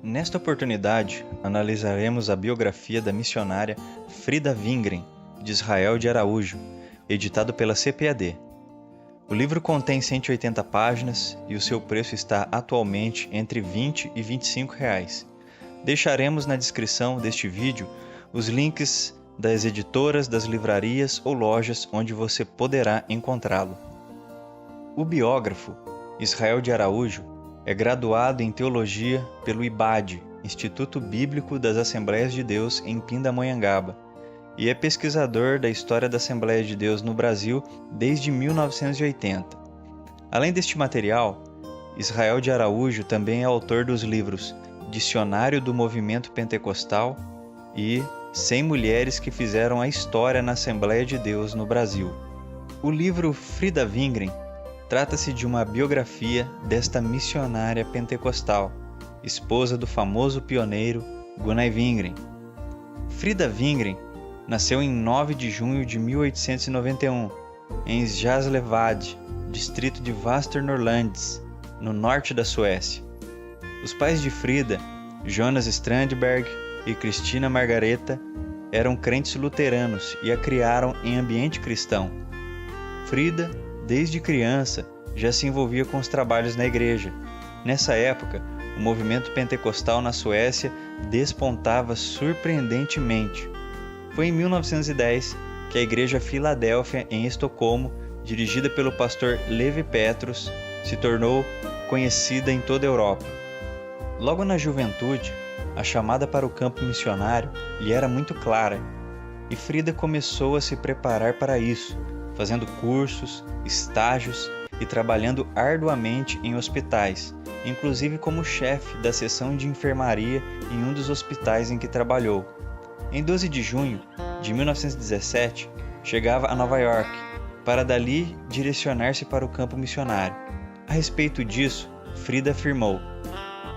Nesta oportunidade, analisaremos a biografia da missionária Frida Wingren, de Israel de Araújo, editado pela CPAD. O livro contém 180 páginas e o seu preço está atualmente entre R$ 20 e R$ 25. Deixaremos na descrição deste vídeo os links das editoras, das livrarias ou lojas onde você poderá encontrá-lo. O biógrafo, Israel de Araújo, é graduado em Teologia pelo IBAD, Instituto Bíblico das Assembleias de Deus em Pindamonhangaba, e é pesquisador da história da Assembleia de Deus no Brasil desde 1980. Além deste material, Israel de Araújo também é autor dos livros Dicionário do Movimento Pentecostal e 100 Mulheres que Fizeram a História na Assembleia de Deus no Brasil. O livro Frida Wingren trata-se de uma biografia desta missionária pentecostal, esposa do famoso pioneiro Gunnar Wingren. Frida Wingren nasceu em 9 de junho de 1891, em Jaslevad, distrito de Västernorrlands, no norte da Suécia. Os pais de Frida, Jonas Strandberg e Cristina Margareta, eram crentes luteranos e a criaram em ambiente cristão. Frida, desde criança, já se envolvia com os trabalhos na igreja. Nessa época, o movimento pentecostal na Suécia despontava surpreendentemente. Foi em 1910 que a Igreja Filadélfia, em Estocolmo, dirigida pelo pastor Levi Petrus, se tornou conhecida em toda a Europa. Logo na juventude, a chamada para o campo missionário lhe era muito clara, e Frida começou a se preparar para isso, fazendo cursos, estágios e trabalhando arduamente em hospitais, inclusive como chefe da seção de enfermaria em um dos hospitais em que trabalhou. Em 12 de junho de 1917, chegava a Nova York, para dali direcionar-se para o campo missionário. A respeito disso, Frida afirmou: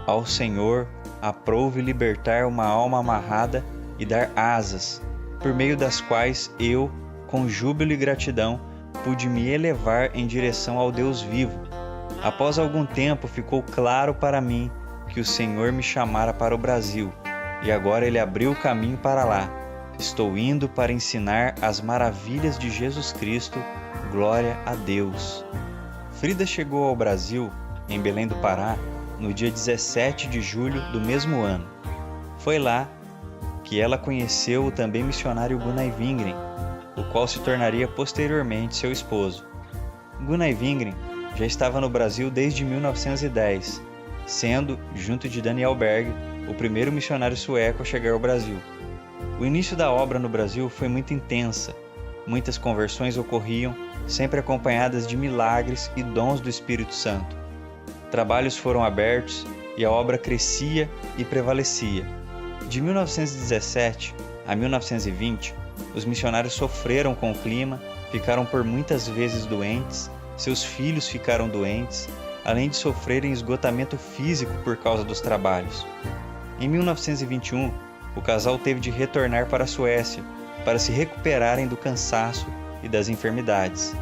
"Ao Senhor aprouve libertar uma alma amarrada e dar asas, por meio das quais eu, com júbilo e gratidão, pude me elevar em direção ao Deus vivo. Após algum tempo ficou claro para mim que o Senhor me chamara para o Brasil, e agora Ele abriu o caminho para lá. Estou indo para ensinar as maravilhas de Jesus Cristo. Glória a Deus." Frida chegou ao Brasil, em Belém do Pará, no dia 17 de julho do mesmo ano. Foi lá que ela conheceu o também missionário Gunnar Wingren, o qual se tornaria posteriormente seu esposo. Gunnar Wingren já estava no Brasil desde 1910, sendo, junto de Daniel Berg, o primeiro missionário sueco a chegar ao Brasil. O início da obra no Brasil foi muito intensa. Muitas conversões ocorriam, sempre acompanhadas de milagres e dons do Espírito Santo. Trabalhos foram abertos e a obra crescia e prevalecia. De 1917 a 1920, os missionários sofreram com o clima, ficaram por muitas vezes doentes, seus filhos ficaram doentes, além de sofrerem esgotamento físico por causa dos trabalhos. Em 1921, o casal teve de retornar para a Suécia para se recuperarem do cansaço e das enfermidades.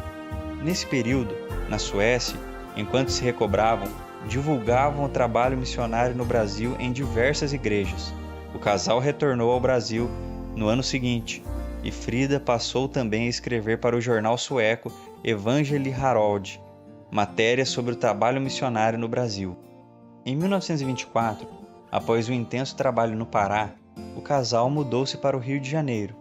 Nesse período, na Suécia, enquanto se recobravam, divulgavam o trabalho missionário no Brasil em diversas igrejas. O casal retornou ao Brasil no ano seguinte, e Frida passou também a escrever para o jornal sueco Evangeli Harold, matérias sobre o trabalho missionário no Brasil. Em 1924, após um intenso trabalho no Pará, o casal mudou-se para o Rio de Janeiro.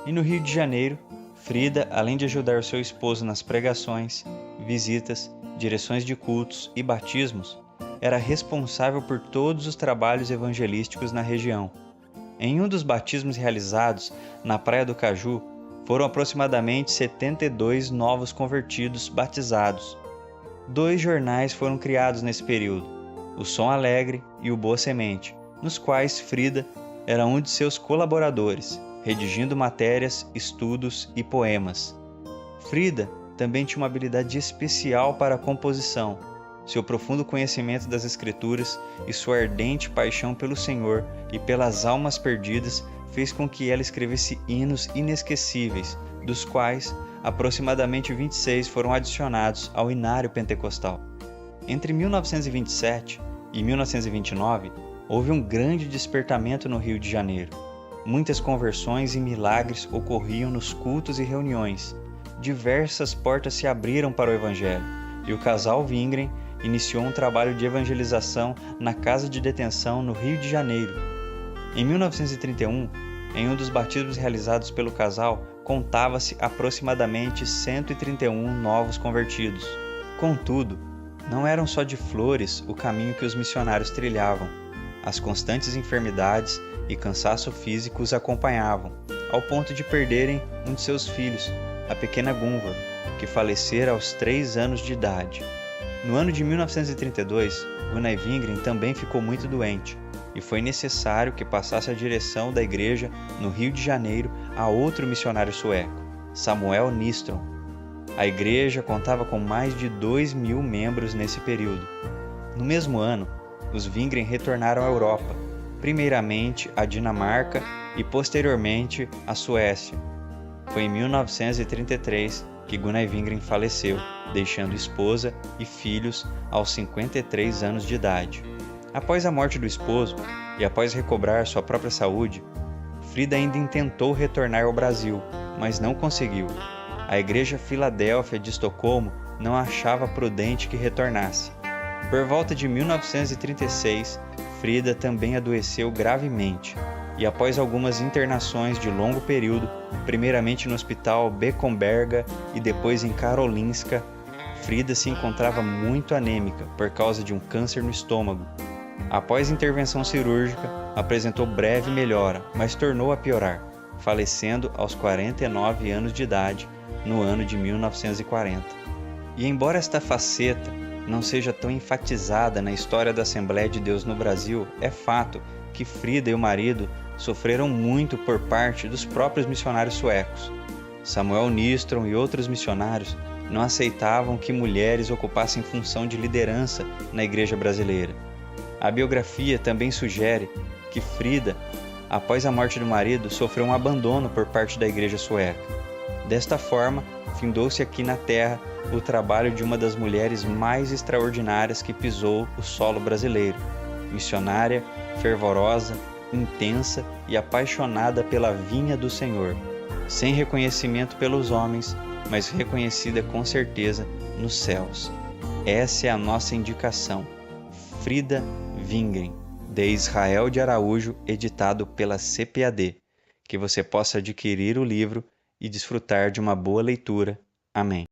E no Rio de Janeiro, Frida, além de ajudar o seu esposo nas pregações, visitas, direções de cultos e batismos, era responsável por todos os trabalhos evangelísticos na região. Em um dos batismos realizados na Praia do Caju, foram aproximadamente 72 novos convertidos batizados. 2 jornais foram criados nesse período, o Som Alegre e o Boa Semente, nos quais Frida era um de seus colaboradores, redigindo matérias, estudos e poemas. Frida também tinha uma habilidade especial para a composição. Seu profundo conhecimento das Escrituras e sua ardente paixão pelo Senhor e pelas almas perdidas fez com que ela escrevesse hinos inesquecíveis, dos quais aproximadamente 26 foram adicionados ao Inário Pentecostal. Entre 1927 e 1929, houve um grande despertamento no Rio de Janeiro. Muitas conversões e milagres ocorriam nos cultos e reuniões. Diversas portas se abriram para o Evangelho, e o casal Wingren iniciou um trabalho de evangelização na casa de detenção no Rio de Janeiro. Em 1931, em um dos batismos realizados pelo casal, contava-se aproximadamente 131 novos convertidos. Contudo, não eram só de flores o caminho que os missionários trilhavam. As constantes enfermidades e cansaço físico os acompanhavam, ao ponto de perderem um de seus filhos, a pequena Gunvor, que falecera aos 3 anos de idade. No ano de 1932, Gunnar Wingren também ficou muito doente, e foi necessário que passasse a direção da igreja no Rio de Janeiro a outro missionário sueco, Samuel Nistrom. A igreja contava com mais de 2.000 membros nesse período. No mesmo ano, os Wingren retornaram à Europa, primeiramente à Dinamarca e posteriormente à Suécia. Foi em 1933 que Gunnar Wingren faleceu, deixando esposa e filhos aos 53 anos de idade. Após a morte do esposo e após recobrar sua própria saúde, Frida ainda intentou retornar ao Brasil, mas não conseguiu. A Igreja Filadélfia de Estocolmo não achava prudente que retornasse. Por volta de 1936, Frida também adoeceu gravemente, e após algumas internações de longo período, primeiramente no Hospital Beckomberga e depois em Karolinska, Frida se encontrava muito anêmica por causa de um câncer no estômago. Após intervenção cirúrgica, apresentou breve melhora, mas tornou a piorar, falecendo aos 49 anos de idade no ano de 1940. E embora esta faceta não seja tão enfatizada na história da Assembleia de Deus no Brasil, é fato que Frida e o marido sofreram muito por parte dos próprios missionários suecos. Samuel Nistrom e outros missionários não aceitavam que mulheres ocupassem função de liderança na igreja brasileira. A biografia também sugere que Frida, após a morte do marido, sofreu um abandono por parte da igreja sueca. Desta forma, findou-se aqui na terra o trabalho de uma das mulheres mais extraordinárias que pisou o solo brasileiro, missionária, fervorosa, intensa e apaixonada pela vinha do Senhor, sem reconhecimento pelos homens, mas reconhecida com certeza nos céus. Essa é a nossa indicação. Frida Wingren, de Israel de Araújo, editado pela CPAD. Que você possa adquirir o livro e desfrutar de uma boa leitura. Amém.